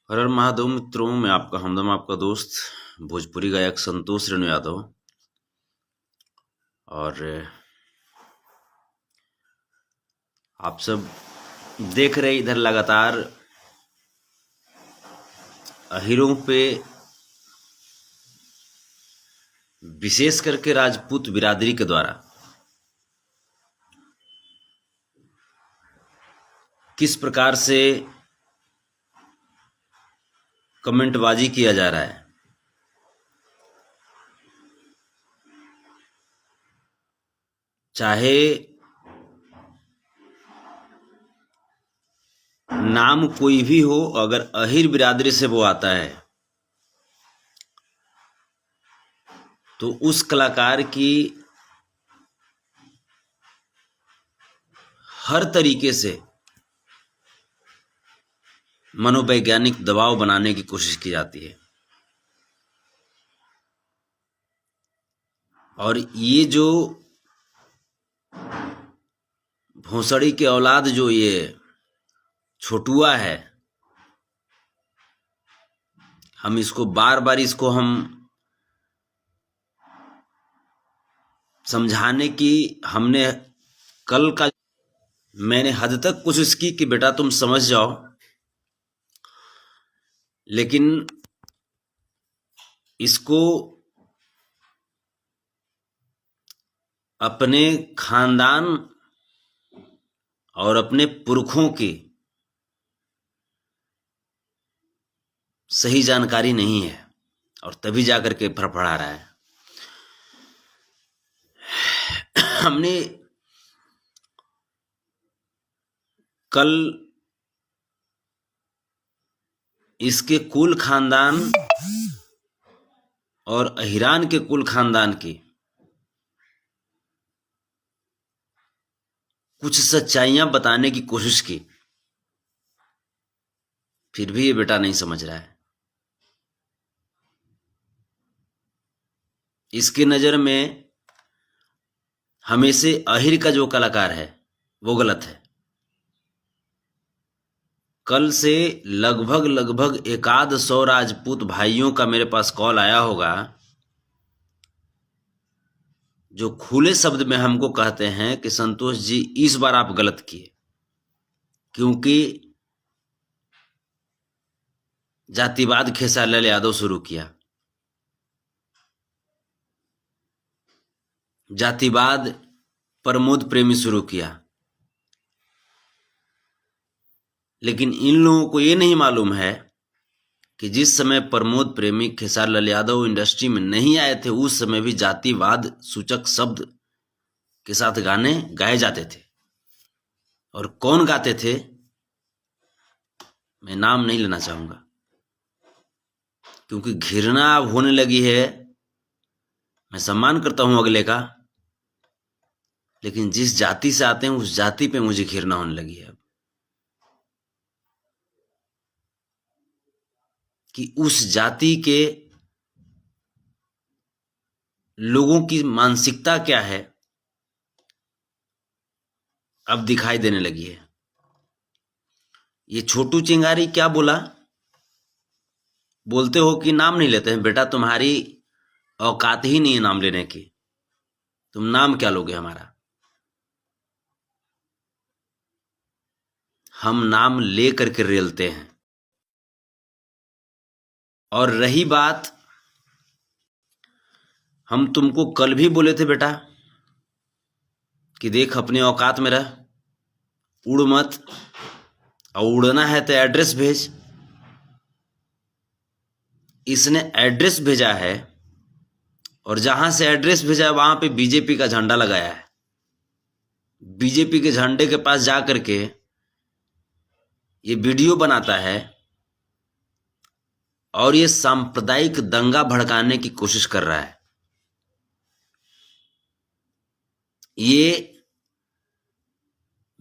हर हर महादेव मित्रों, मैं आपका हमदम, आपका दोस्त भोजपुरी गायक संतोष रेणु यादव। और आप सब देख रहे इधर लगातार अहीरों पे, विशेष करके राजपूत बिरादरी के द्वारा किस प्रकार से कमेंटबाजी किया जा रहा है। चाहे नाम कोई भी हो, अगर अहीर बिरादरी से वो आता है तो उस कलाकार की हर तरीके से मनोवैज्ञानिक दबाव बनाने की कोशिश की जाती है। और ये जो भोसड़ी के औलाद, जो ये छोटुआ है, हम इसको बार बार हम समझाने की हमने कल का मैंने हद तक कोशिश की कि बेटा तुम समझ जाओ, लेकिन इसको अपने खानदान और अपने पुरखों की सही जानकारी नहीं है, और तभी जाकर के फड़फड़ा रहा है। हमने कल इसके कुल खानदान और अहिरान के कुल खानदान की कुछ सच्चाइयां बताने की कोशिश की, फिर भी ये बेटा नहीं समझ रहा है। इसकी नजर में हमेशा अहिर का जो कलाकार है वो गलत है। कल से लगभग 100 राजपूत भाइयों का मेरे पास कॉल आया होगा, जो खुले शब्द में हमको कहते हैं कि संतोष जी इस बार आप गलत किए, क्योंकि जातिवाद खेसारीलाल यादव शुरू किया, जातिवाद प्रमोद प्रेमी शुरू किया। लेकिन इन लोगों को ये नहीं मालूम है कि जिस समय प्रमोद प्रेमी खेसारीलाल यादव इंडस्ट्री में नहीं आए थे, उस समय भी जातिवाद सूचक शब्द के साथ गाने गाए जाते थे। और कौन गाते थे मैं नाम नहीं लेना चाहूंगा, क्योंकि घृणा अब होने लगी है। मैं सम्मान करता हूं अगले का, लेकिन जिस जाति से आते हैं उस जाति पे मुझे घृणा होने लगी है अब, कि उस जाति के लोगों की मानसिकता क्या है अब दिखाई देने लगी है। ये छोटू चिंगारी क्या बोला, बोलते हो कि नाम नहीं लेते हैं। बेटा तुम्हारी औकात ही नहीं है नाम लेने की, तुम नाम क्या लोगे हमारा। हम नाम ले करके रेलते हैं। और रही बात, हम तुमको कल भी बोले थे बेटा कि देख अपने औकात में रह, उड़ मत, और उड़ना है तो एड्रेस भेज। इसने एड्रेस भेजा है, और जहां से एड्रेस भेजा है वहां पे बीजेपी का झंडा लगाया है। बीजेपी के झंडे के पास जा करके ये वीडियो बनाता है और ये सांप्रदायिक दंगा भड़काने की कोशिश कर रहा है। ये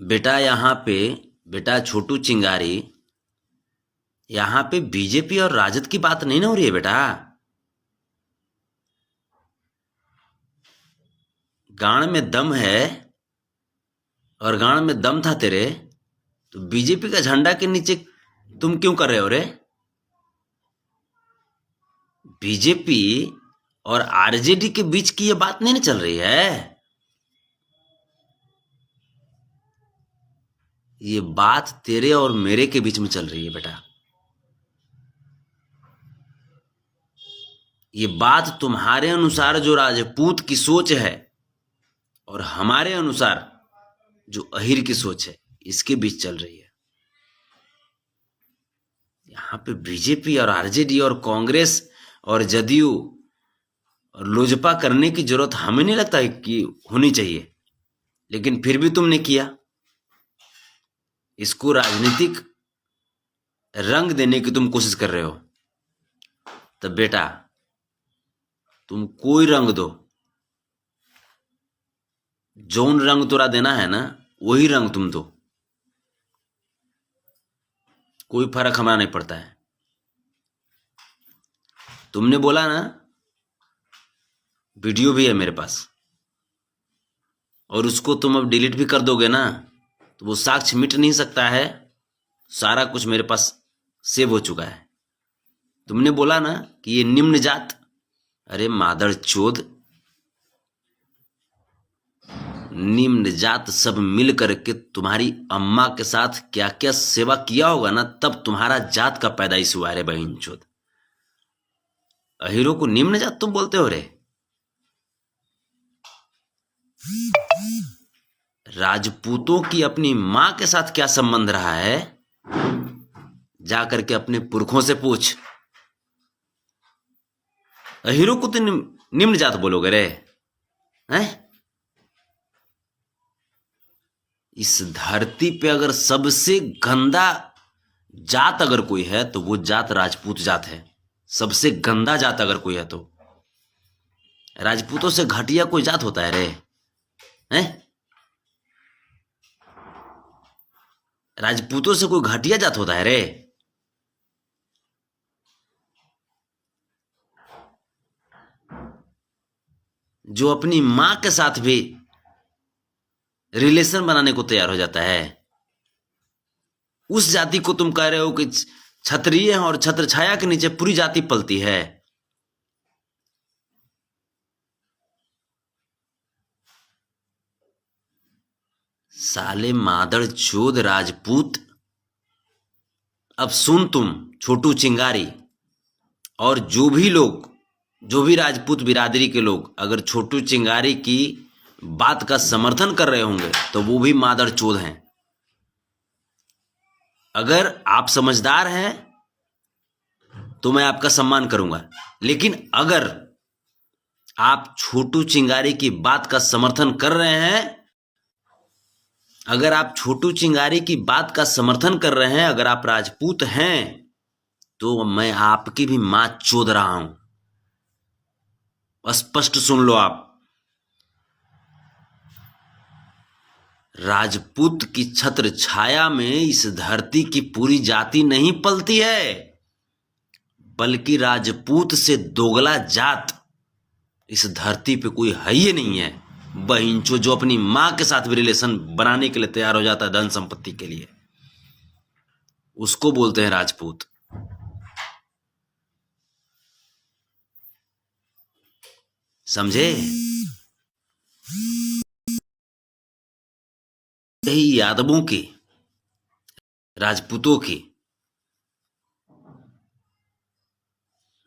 बेटा यहां पे, बेटा छोटू चिंगारी, यहां पे बीजेपी और राजद की बात नहीं ना हो रही है बेटा। गाड़ में दम है, और गाड़ में दम था तेरे, तो बीजेपी का झंडा के नीचे तुम क्यों कर रहे हो रे। बीजेपी और आरजेडी के बीच की ये बात नहीं ना चल रही है। ये बात तेरे और मेरे के बीच में चल रही है बेटा। ये बात तुम्हारे अनुसार जो राजपूत की सोच है और हमारे अनुसार जो अहिर की सोच है, इसके बीच चल रही है। यहाँ पे बीजेपी और आरजेडी और कांग्रेस और जदयू और लोजपा करने की जरूरत हमें नहीं लगता है कि होनी चाहिए, लेकिन फिर भी तुमने किया। इसको राजनीतिक रंग देने की तुम कोशिश कर रहे हो। तब बेटा तुम कोई रंग दो, जौन रंग तोरा देना है ना वही रंग तुम दो, कोई फर्क हमारा नहीं पड़ता है। तुमने बोला ना, वीडियो भी है मेरे पास, और उसको तुम अब डिलीट भी कर दोगे ना तो वो साक्ष्य मिट नहीं सकता है। सारा कुछ मेरे पास सेव हो चुका है। तुमने बोला ना कि ये निम्न जात, अरे मादर चोद, निम्न जात सब मिल करके तुम्हारी अम्मा के साथ क्या क्या सेवा किया होगा ना, तब तुम्हारा जात का पैदाइश हुआ रे बहन चोद। अहीरों को निम्न जात तुम बोलते हो रे। राजपूतों की अपनी मां के साथ क्या संबंध रहा है, जाकर के अपने पुरखों से पूछ। अहीरों को तो निम्न जात बोलोगे रे हैं? इस धरती पे अगर सबसे गंदा जात अगर कोई है तो वो जात राजपूत जात है। सबसे गंदा जात अगर कोई है तो राजपूतों से घटिया कोई जात होता है रे हैं? राजपूतों से कोई घटिया जात होता है रे? जो अपनी मां के साथ भी रिलेशन बनाने को तैयार हो जाता है, उस जाति को तुम कह रहे हो कि क्षत्रिय है और छत्र छाया के नीचे पूरी जाति पलती है। साले मादड़ चोद राजपूत। अब सुन तुम छोटू चिंगारी और जो भी लोग, जो भी राजपूत बिरादरी के लोग अगर छोटू चिंगारी की बात का समर्थन कर रहे होंगे तो वो भी मादड़ चोद हैं। अगर आप समझदार हैं तो मैं आपका सम्मान करूंगा, लेकिन अगर आप छोटू चिंगारी की बात का समर्थन कर रहे हैं, अगर आप छोटू चिंगारी की बात का समर्थन कर रहे हैं, अगर आप राजपूत हैं तो मैं आपकी भी मां चोद रहा हूं। स्पष्ट सुन लो आप। राजपूत की छत्र छाया में इस धरती की पूरी जाति नहीं पलती है, बल्कि राजपूत से दोगला जात इस धरती पे कोई है ही नहीं है। बहिंचो जो अपनी मां के साथ भी रिलेशन बनाने के लिए तैयार हो जाता है धन संपत्ति के लिए, उसको बोलते हैं राजपूत। समझे? यही यादवों की, राजपूतों की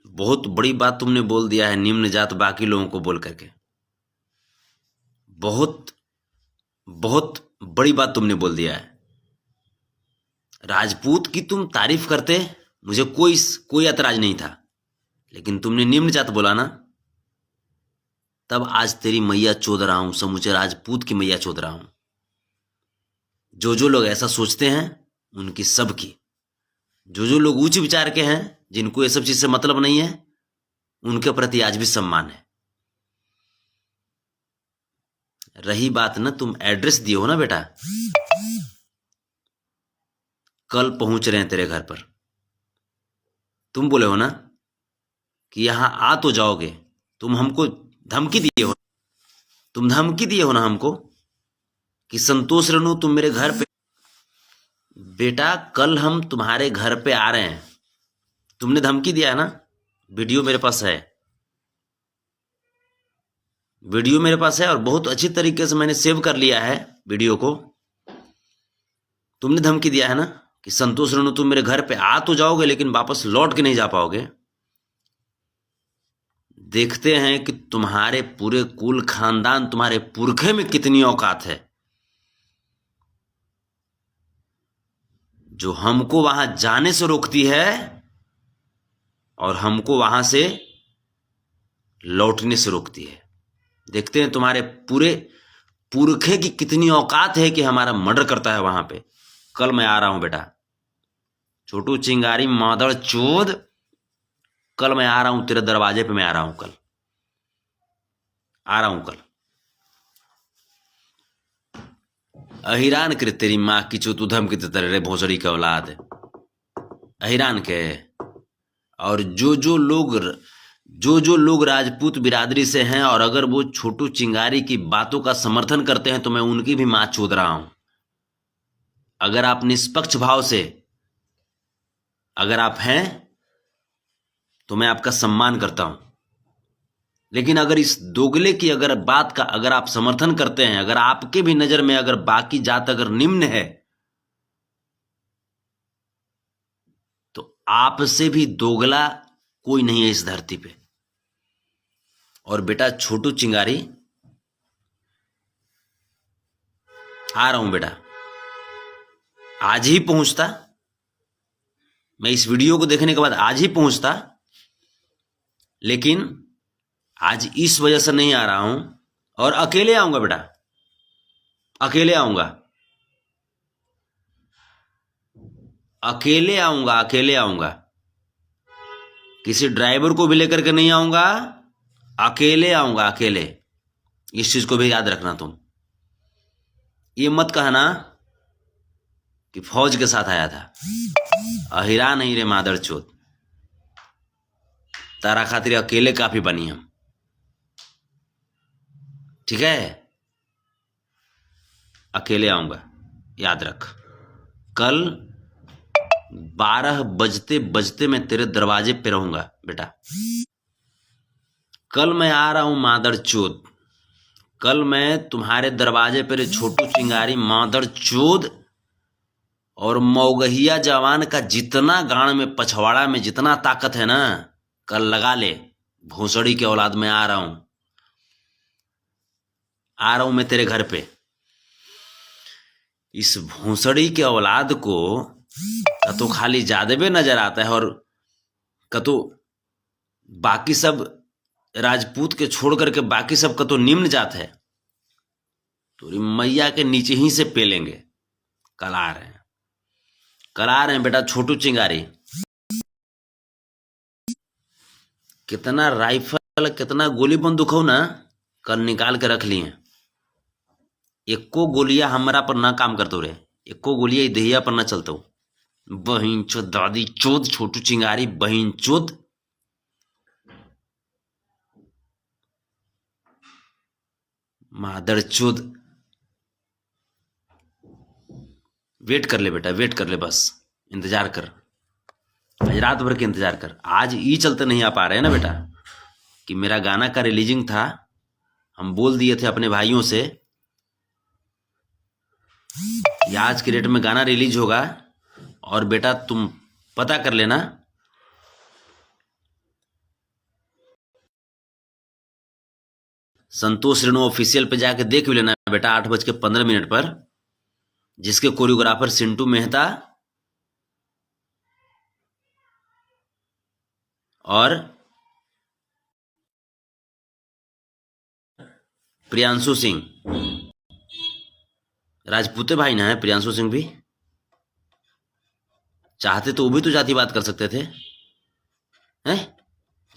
बहुत बड़ी बात तुमने बोल दिया है निम्न जात बाकी लोगों को बोल करके। बहुत बहुत बड़ी बात तुमने बोल दिया है। राजपूत की तुम तारीफ करते, मुझे कोई ऐतराज नहीं था, लेकिन तुमने निम्न जात बोला ना, तब आज तेरी मैया चोद रहा हूं, समूचे राजपूत की मैया चोद रहा हूं। जो लोग ऐसा सोचते हैं उनकी सबकी, जो लोग उच्च विचार के हैं, जिनको ये सब चीज से मतलब नहीं है, उनके प्रति आज भी सम्मान है। रही बात ना, तुम एड्रेस दिए हो ना बेटा, कल पहुंच रहे हैं तेरे घर पर। तुम बोले हो ना कि यहां आ तो जाओगे, तुम हमको धमकी दिए हो, तुम धमकी दिए हो ना हमको कि संतोष रेणु तुम मेरे घर पे। बेटा कल हम तुम्हारे घर पे आ रहे हैं, तुमने धमकी दिया है ना, वीडियो मेरे पास है, वीडियो मेरे पास है और बहुत अच्छी तरीके से मैंने सेव कर लिया है वीडियो को। तुमने धमकी दिया है ना कि संतोष रेणु तुम मेरे घर पे आ तो जाओगे लेकिन वापस लौट के नहीं जा पाओगे। देखते हैं कि तुम्हारे पूरे कुल खानदान, तुम्हारे पुरखे में कितनी औकात है जो हमको वहां जाने से रोकती है और हमको वहां से लौटने से रोकती है। देखते हैं तुम्हारे पूरे पुरखे की कितनी औकात है कि हमारा मर्डर करता है वहां पे। कल मैं आ रहा हूं बेटा, छोटू चिंगारी मादड़ चोद, कल मैं आ रहा हूं तेरे दरवाजे पे, मैं आ रहा हूं कल, आ रहा हूं कल। अहिरान करे तेरी माँ की चोत उधम की तेरे भोसड़ी का औलाद, अहिरान के। और जो लोग राजपूत बिरादरी से हैं और अगर वो छोटू चिंगारी की बातों का समर्थन करते हैं तो मैं उनकी भी मां चोद रहा हूं। अगर आप निष्पक्ष भाव से अगर आप हैं तो मैं आपका सम्मान करता हूं, लेकिन अगर इस दोगले की अगर बात का अगर आप समर्थन करते हैं, अगर आपके भी नजर में अगर बाकी जात अगर निम्न है तो आपसे भी दोगला कोई नहीं है इस धरती पे। और बेटा छोटू चिंगारी, आ रहा हूं बेटा, आज ही पहुंचता, मैं इस वीडियो को देखने के बाद आज ही पहुंचता, लेकिन आज इस वजह से नहीं आ रहा हूं और अकेले आऊंगा बेटा, अकेले आऊंगा, अकेले आऊंगा, अकेले आऊंगा, किसी ड्राइवर को भी लेकर के नहीं आऊंगा, अकेले आऊंगा, अकेले। इस चीज को भी याद रखना तुम, ये मत कहना कि फौज के साथ आया था। अहिरा नहीं रे मादर चोद, तारा खातिर अकेले काफी बनी हम, ठीक है? अकेले आऊंगा, याद रख। कल 12 बजते बजते मैं तेरे दरवाजे पे रहूंगा बेटा। कल मैं आ रहा हूं मादर चोद, कल मैं तुम्हारे दरवाजे पे छोटू चिंगारी मादर चोद और मौगहिया जवान का जितना गांड में पछवाड़ा में जितना ताकत है ना, कल लगा ले। भोसड़ी के औलाद में आ रहा हूं, आ रहा हूं मैं तेरे घर पे। इस भोसड़ी के औलाद को कतो खाली जादवे नजर आता है और कतो बाकी सब राजपूत के छोड़ करके बाकी सब कतो निम्न जात है, तो मैया के नीचे ही से पेलेंगे। कल आ रहे हैं, कल आ रहे हैं बेटा छोटू चिंगारी। कितना राइफल कितना गोली बंदूक हो ना, कल निकाल के रख लिए। एको गोलियां हमारा पर ना काम करते रे, एको गोलियां दहिया पर ना चलते हो। बहिन चोद दादी चोद छोटू चिंगारी बहिन चोद। मादर चोद, वेट कर ले बेटा, वेट कर ले, बस इंतजार कर, आज रात भर के इंतजार कर। आज ये चलते नहीं आ पा रहे हैं ना बेटा कि मेरा गाना का रिलीजिंग था, हम बोल दिए थे अपने भाइयों से कि आज के डेट में गाना रिलीज होगा। और बेटा तुम पता कर लेना, संतोष रेणु ऑफिशियल पे जाके देख भी लेना बेटा 8:15 पर, जिसके कोरियोग्राफर सिंटू मेहता और प्रियांशु सिंह, राजपूते भाई ना है प्रियांशु सिंह भी। चाहते तो वो भी तो जाति बात कर सकते थे हैं,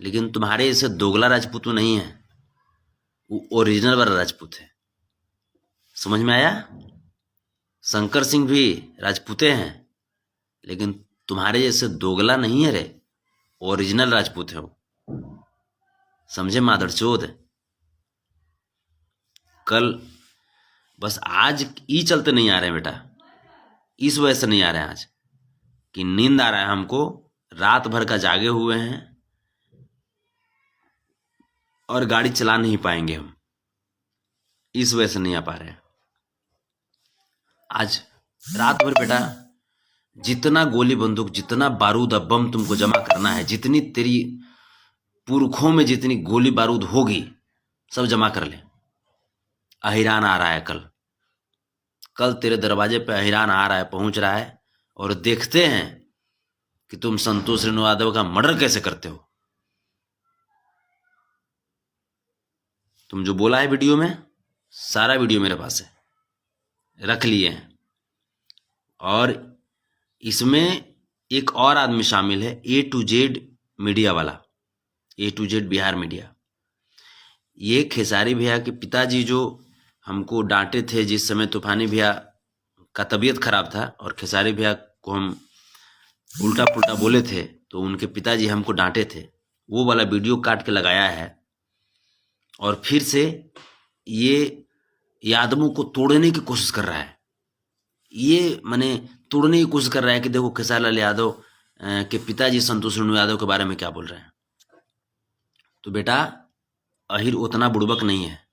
लेकिन तुम्हारे जैसे दोगला राजपूत वो नहीं है, वो ओरिजिनल वाला राजपूत है। समझ में आया? शंकर सिंह भी राजपूते हैं, लेकिन तुम्हारे जैसे दोगला नहीं है रे, ओरिजिनल राजपूत है वो। समझे मादरचोद? कल बस आज ई चलते नहीं आ रहे हैं बेटा, इस वजह से नहीं आ रहे हैं आज कि नींद आ रहा है हमको, रात भर का जागे हुए हैं, और गाड़ी चला नहीं पाएंगे हम, इस वजह से नहीं आ पा रहे हैं। आज रात भर बेटा जितना गोली बंदूक, जितना बारूद और बम तुमको जमा करना है, जितनी तेरी पुरखों में जितनी गोली बारूद होगी सब जमा कर ले। अहिरान आ रहा है कल तेरे दरवाजे पे अहिरान आ रहा है, पहुंच रहा है, और देखते हैं कि तुम संतोष रेणु यादव का मर्डर कैसे करते हो। तुम जो बोला है वीडियो में, सारा वीडियो मेरे पास है, रख लिए हैं। और इसमें एक और आदमी शामिल है, A to Z मीडिया वाला, A to Z Bihar media. ये खेसारी भैया के पिताजी जो हमको डांटे थे जिस समय तूफानी भैया का तबीयत खराब था और खेसारी भैया को हम उल्टा पुल्टा बोले थे, तो उनके पिताजी हमको डांटे थे, वो वाला वीडियो काट के लगाया है। और फिर से ये यादवों को तोड़ने की कोशिश कर रहा है, ये माने तोड़ने की कोशिश कर रहा है कि देखो खेसारी लाल यादव के पिताजी संतोष रेणु यादव के बारे में क्या बोल रहे हैं। तो बेटा अहिर उतना बुड़बक नहीं है,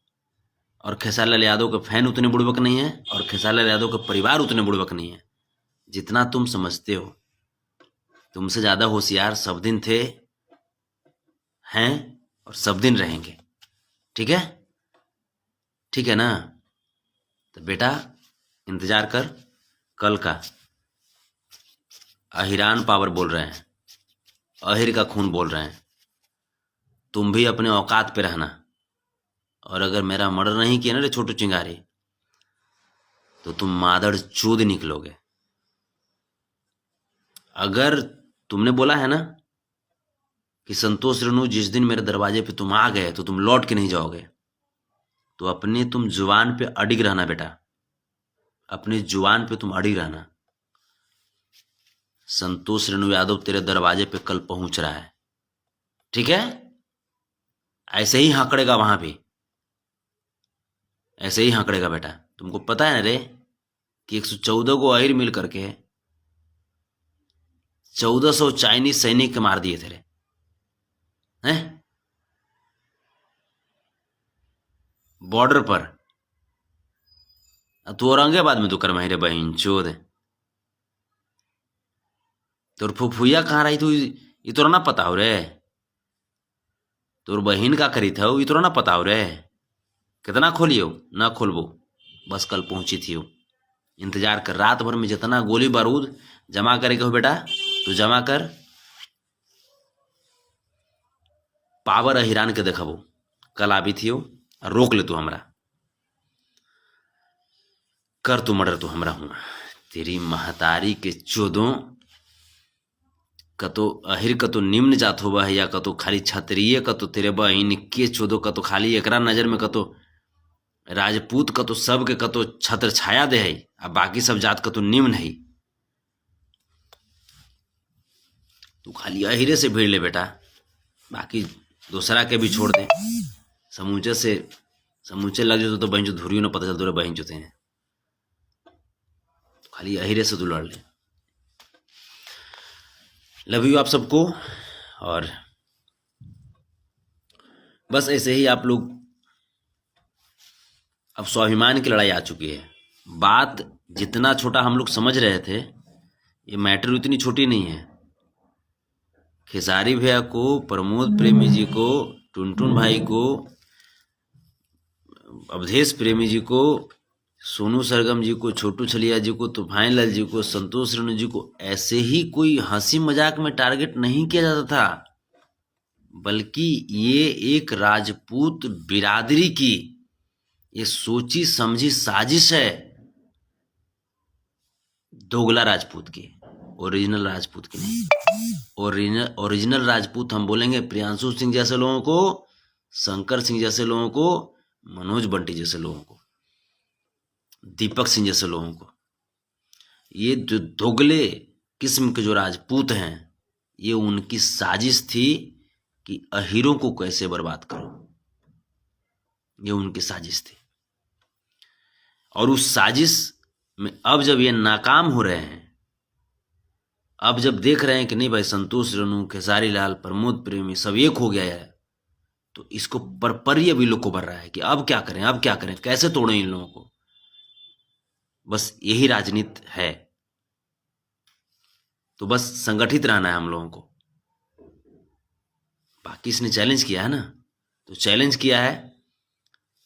और खेसारी लाल यादव के फैन उतने बुड़बक नहीं है, और खेसारी लाल यादव के परिवार उतने बुड़बक नहीं है जितना तुम समझते हो। तुमसे ज्यादा होशियार सब दिन थे, हैं, और सब दिन रहेंगे। ठीक है, ठीक है ना। तो बेटा इंतजार कर कल का। अहिरान पावर बोल रहे हैं, अहिर का खून बोल रहे हैं। तुम भी अपने औकात पे रहना, और अगर मेरा मर्डर नहीं किया ना रे छोटू चिंगारी, तो तुम मादड़ चूद निकलोगे। अगर तुमने बोला है ना कि संतोष रेणु जिस दिन मेरे दरवाजे पे तुम आ गए तो तुम लौट के नहीं जाओगे, तो अपने तुम जुबान पे अडिग रहना बेटा, अपनी जुबान पे तुम अडिग रहना। संतोष रेणु यादव तेरे दरवाजे पे कल पहुंच रहा है, ठीक है। ऐसे ही हकड़ेगा वहां भी, ऐसे ही हकड़ेगा बेटा। तुमको पता है ना रे कि 114 को अहिर मिल करके 1400 चाइनीज सैनिक के मार दिए थे रे, हैं, बॉर्डर पर। तू औरंगाबाद में तो कर मेरे बहन चोद, तोर फुफुया कहाँ रही तू, ये तो ना पता हो रे। तोर बहन का करी था ये तो ना पता हो रे। कितना खोलियो ना खोलबो, बस कल पहुंची थी। इंतजार कर, रात भर में जितना गोली बारूद जमा करे हो बेटा तो जमा कर। पावर अहिरान के देखबो कल आबी थी, और रोक ले तू हमरा, कर तू मर्डर तू हमरा हुआ। तेरी महतारी के चोदों कतो अहिर कतो निम्न जात होबा है, या कतो खाली क्षत्रिय कतो तेरे बहिन के चोदो कतो खाली एकरा नजर में कतो राजपूत कतो सब के कतो छत्र छाया दे है, आ बाकी सब जात कतो निम्न है। तू खाली अहिरे से भीड़ ले बेटा, बाकी दूसरा के भी छोड़ दे। समूचे लग जाते तो बहन जो धुरियों ना पता चल तो बहन जोते हैं। खाली अहिरे से तू लड़ ले। लव यू आप सबको, और बस ऐसे ही आप लोग, अब स्वाभिमान की लड़ाई आ चुकी है। बात जितना छोटा हम लोग समझ रहे थे, ये मैटर उतनी छोटी नहीं है। खेसारी भैया को, प्रमोद प्रेमी जी को, टुनटुन भाई को, अवधेश प्रेमी जी को, सोनू सरगम जी को, छोटू छलिया जी को, तूफान लाल जी को, संतोष रेणु जी को ऐसे ही कोई हंसी मजाक में टारगेट नहीं किया जाता था, बल्कि ये एक राजपूत बिरादरी की ये सोची समझी साजिश है। दोगला राजपूत की, ओरिजिनल राजपूत की नहीं। ओरिजिनल राजपूत हम बोलेंगे प्रियांशु सिंह जैसे लोगों को, शंकर सिंह जैसे लोगों को, मनोज बंटी जैसे लोगों को, दीपक सिंह जैसे लोगों को। ये जो दोगले किस्म के जो राजपूत हैं, ये उनकी साजिश थी कि अहीरों को कैसे बर्बाद करो, ये उनकी साजिश थी। और उस साजिश में अब जब ये नाकाम हो रहे हैं, अब जब देख रहे हैं कि नहीं भाई संतोष रेणु, खेसारी लाल, प्रमोद प्रेमी सब एक हो गया है, तो इसको पर ही अभी लोग को बढ़ रहा है कि अब क्या करें, अब क्या करें, कैसे तोड़ें इन लोगों को। बस यही राजनीति है। तो बस संगठित रहना है हम लोगों को। बाकी इसने चैलेंज किया है ना, तो चैलेंज किया है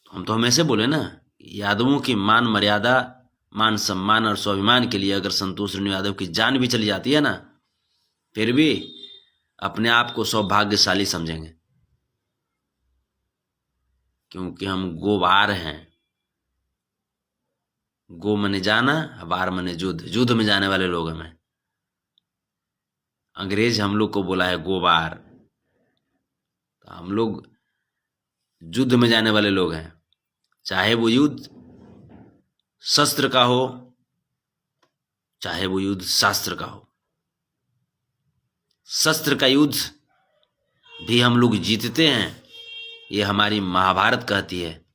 तो हम तो हमेशा बोले ना, यादवों की मान मर्यादा, मान सम्मान और स्वाभिमान के लिए अगर संतोष रेणु यादव की जान भी चली जाती है ना, फिर भी अपने आप को सौभाग्यशाली समझेंगे, क्योंकि हम गोवार हैं। गो मने जाना, वार मने युद्ध, युद्ध में जाने वाले लोग हमें। अंग्रेज हम लोग को बोला है गोवार, तो हम लोग युद्ध में जाने वाले लोग हैं। चाहे वो युद्ध शस्त्र का हो, चाहे वो युद्ध शास्त्र का हो। शस्त्र का युद्ध भी हम लोग जीतते हैं, ये हमारी महाभारत कहती है,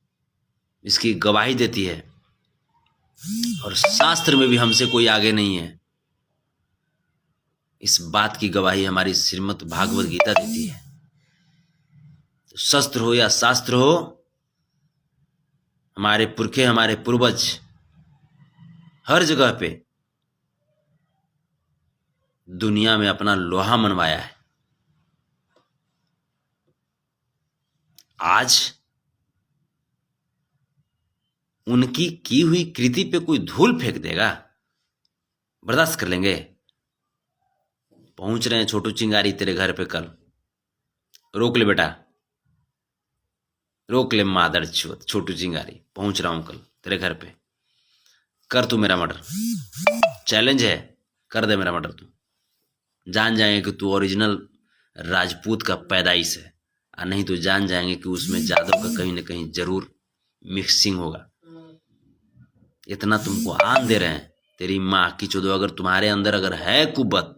इसकी गवाही देती है। और शास्त्र में भी हमसे कोई आगे नहीं है, इस बात की गवाही हमारी श्रीमद् भागवत गीता देती है। तो शस्त्र हो या शास्त्र हो, हमारे पुरखे, हमारे पूर्वज हर जगह पे दुनिया में अपना लोहा मनवाया है। आज उनकी की हुई कृति पे कोई धूल फेंक देगा, बर्दाश्त कर लेंगे? पहुंच रहे हैं छोटू चिंगारी तेरे घर पे कल, रोक ले बेटा, रोक ले मादर चोत। छोटू चिंगारी पहुंच रहा हूं कल तेरे घर पे, कर तू मेरा मर्डर। चैलेंज है, कर दे मेरा मर्डर। तू जान जाएंगे कि तू ओरिजिनल राजपूत का पैदाइश है, और नहीं तो जान जाएंगे कि उसमें जादव का कहीं ना कहीं जरूर मिक्सिंग होगा। इतना तुमको आन दे रहे हैं, तेरी माँ की चोदो, अगर तुम्हारे अंदर अगर है कुब्बत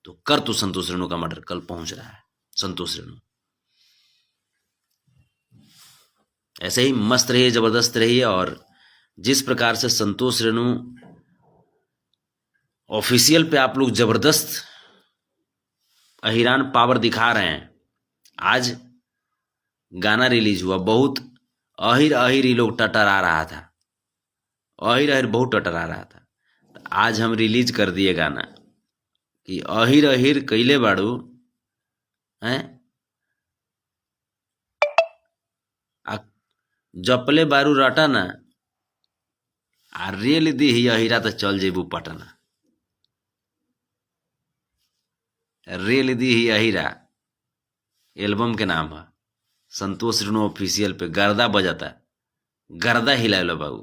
तो कर तू संतोष रेणु का मर्डर। कल पहुंच रहा है संतोष रेणु। ऐसे ही मस्त रहिए, जबरदस्त रहिए। और जिस प्रकार से संतोष रेणु ऑफिशियल पे आप लोग जबरदस्त अहिरान पावर दिखा रहे हैं। आज गाना रिलीज हुआ, बहुत अहिर अहिर ही लोग टटरा रहा था, अहिर अहिर बहुत टटरा रहा था। तो आज हम रिलीज कर दिए गाना कि अहिर अहिर कैले बाड़ू हैं, जपले बारू रटा ना, आ रेल दी ही अहिरा तो चल जेबू पटना। रेल दी ही अहिरा एल्बम के नाम है, संतोष रेणु ऑफिशियल पे गर्दा बजाता, गर्दा हिलालो बाबू।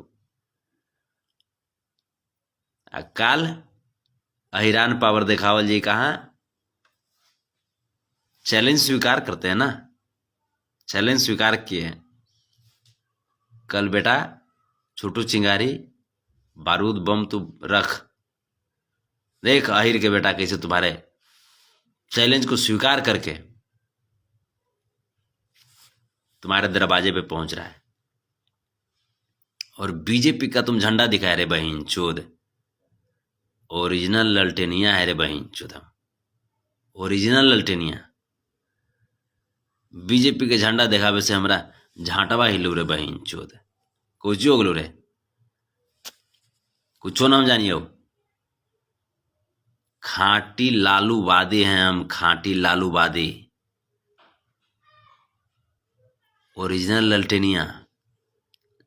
काल अहिरान पावर दिखावल जी कहा, चैलेंज स्वीकार करते हैं ना, चैलेंज स्वीकार किए हैं। कल बेटा छोटू चिंगारी बारूद बम तू रख, देख आहिर के बेटा कैसे तुम्हारे चैलेंज को स्वीकार करके तुम्हारे दरवाजे पे पहुंच रहा है। और बीजेपी का तुम झंडा दिखाए रे बहन चोद, ओरिजिनल ललटेनिया है रे बहन चोद, ओरिजिनल ललटेनिया। बीजेपी के झंडा देखावे से हमरा झांटवा हिलू रे बहन चोद, कुछ होगलो रे, कुछो नाम जानियो। खांटी लालूवादी हैं हम, खांटी लालूवादी, ओरिजिनल ललटेनिया।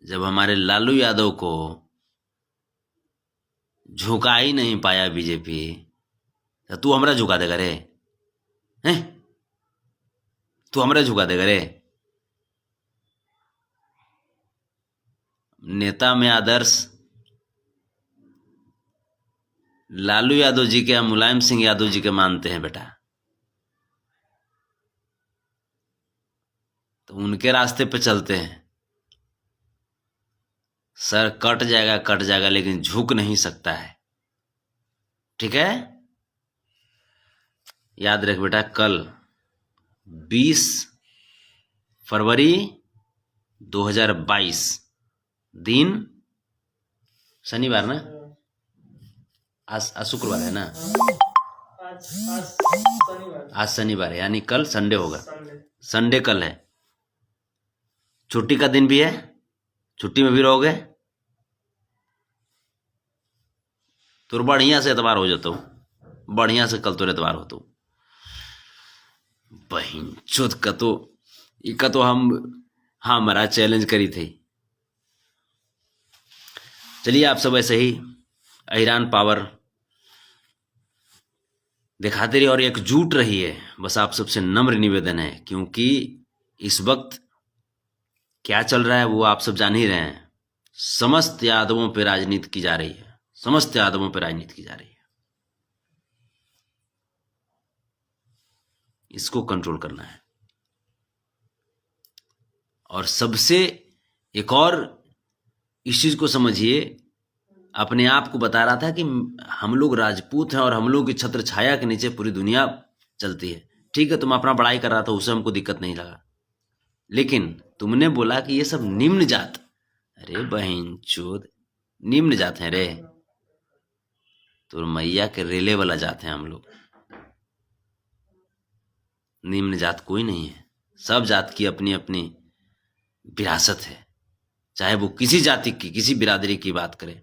जब हमारे लालू यादव को झुका ही नहीं पाया बीजेपी, तो तू हमरा झुका देगा रे? हैं, तू हमरा झुका देगा रे? नेता में आदर्श लालू यादव जी के, मुलायम सिंह यादव जी के मानते हैं बेटा, तो उनके रास्ते पे चलते हैं। सर कट जाएगा, लेकिन झुक नहीं सकता है, ठीक है? याद रख बेटा, कल 20 फरवरी 2022 दिन शनिवार ना, आज शुक्रवार है ना, आज शनिवार है, यानी कल संडे होगा, संडे कल है। छुट्टी का दिन भी है, छुट्टी में भी रहोगे तो बढ़िया से एतवार हो जाता हूँ, बढ़िया से कल तो एतवार होता हूँ। बहन चोद का तो इका तो हमारा चैलेंज करी थी। चलिए आप सब ऐसे ही ईरान पावर दिखाते रहिए और एकजुट रहिए, बस आप सबसे नम्र निवेदन है, क्योंकि इस वक्त क्या चल रहा है वो आप सब जान ही रहे हैं। समस्त यादवों पे राजनीति की जा रही है, समस्त यादवों पे राजनीति की जा रही है। इसको कंट्रोल करना है। और सबसे एक और इस चीज को समझिए, अपने आप को बता रहा था कि हम लोग राजपूत हैं और हम लोग की छत्र छाया के नीचे पूरी दुनिया चलती है। ठीक है, तुम अपना बड़ाई कर रहा था, उससे हमको दिक्कत नहीं लगा, लेकिन तुमने बोला कि ये सब निम्न जात। अरे बहन चोद, निम्न जात हैं रे, तो मैया के रेले वाला जात हैं हम लोग। निम्न जात कोई नहीं है, सब जात की अपनी अपनी विरासत है, चाहे वो किसी जाति की किसी बिरादरी की बात करें,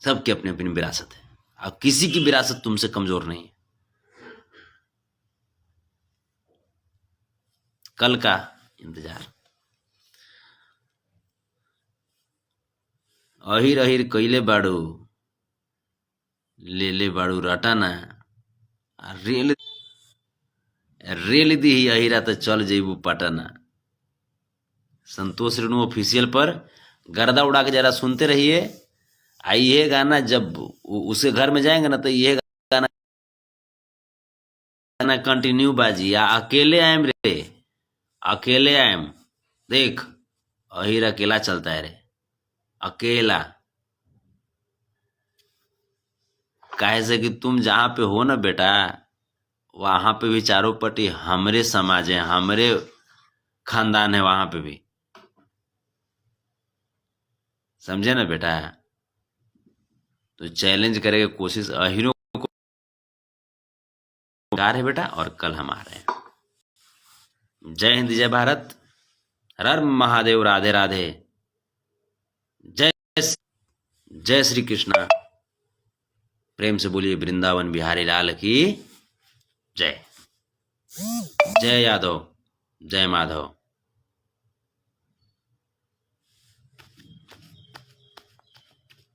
सबकी अपनी अपनी विरासत है। अब किसी की विरासत तुमसे कमजोर नहीं है। कल का इंतजार। अहिर अहिर कइले बाड़ू, ले ले बाड़ू रटाना, रेल रेल दी ही अहिरा तो चल जेबू पटना। संतोष रेणु ऑफिशियल पर गर्दा उड़ा के जरा सुनते रहिए। ये गाना जब उसके घर में जाएंगे ना तो ये गाना कंटिन्यू बाजी। या अकेले आयम रे, अकेले आयम, देख अहिर अकेला चलता है रे, अकेला। काहे से कि तुम जहां पे हो ना बेटा, वहां पे भी चारों पट्टी हमरे समाज है, हमरे खानदान है वहां पे भी, समझे ना बेटा। तो चैलेंज करेगा कोशिश, अहिरों को कार है बेटा, और कल हम आ रहे हैं। जय हिंद, जय भारत, हर हर महादेव, राधे राधे, जय जय श्री कृष्णा। प्रेम से बोलिए वृंदावन बिहारी लाल की जय। जय यादव, जय माधव।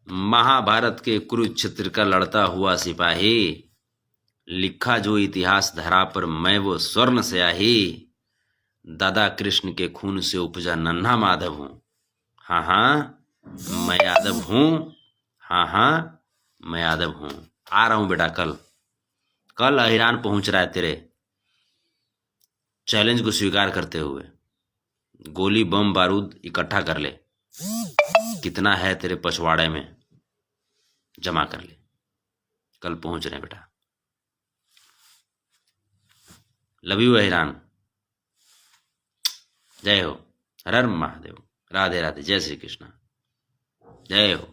महाभारत के कुरुक्षेत्र का लड़ता हुआ सिपाही, लिखा जो इतिहास धरा पर मैं वो स्वर्ण स्याही। दादा कृष्ण के खून से उपजा नन्हा माधव हूं, हाँ हाँ मैं यादव हूं, हाँ हाँ मैं यादव हूं। आ रहा हूं बेटा कल, कल अहिरान पहुंच रहा है तेरे चैलेंज को स्वीकार करते हुए। गोली बम बारूद इकट्ठा कर ले, कितना है तेरे पछवाड़े में जमा कर ले, कल पहुंच रहे हैं बेटा। लव यू अहिरान, जय हो, हर हर महादेव, राधे राधे, जय श्री कृष्ण, जय हो।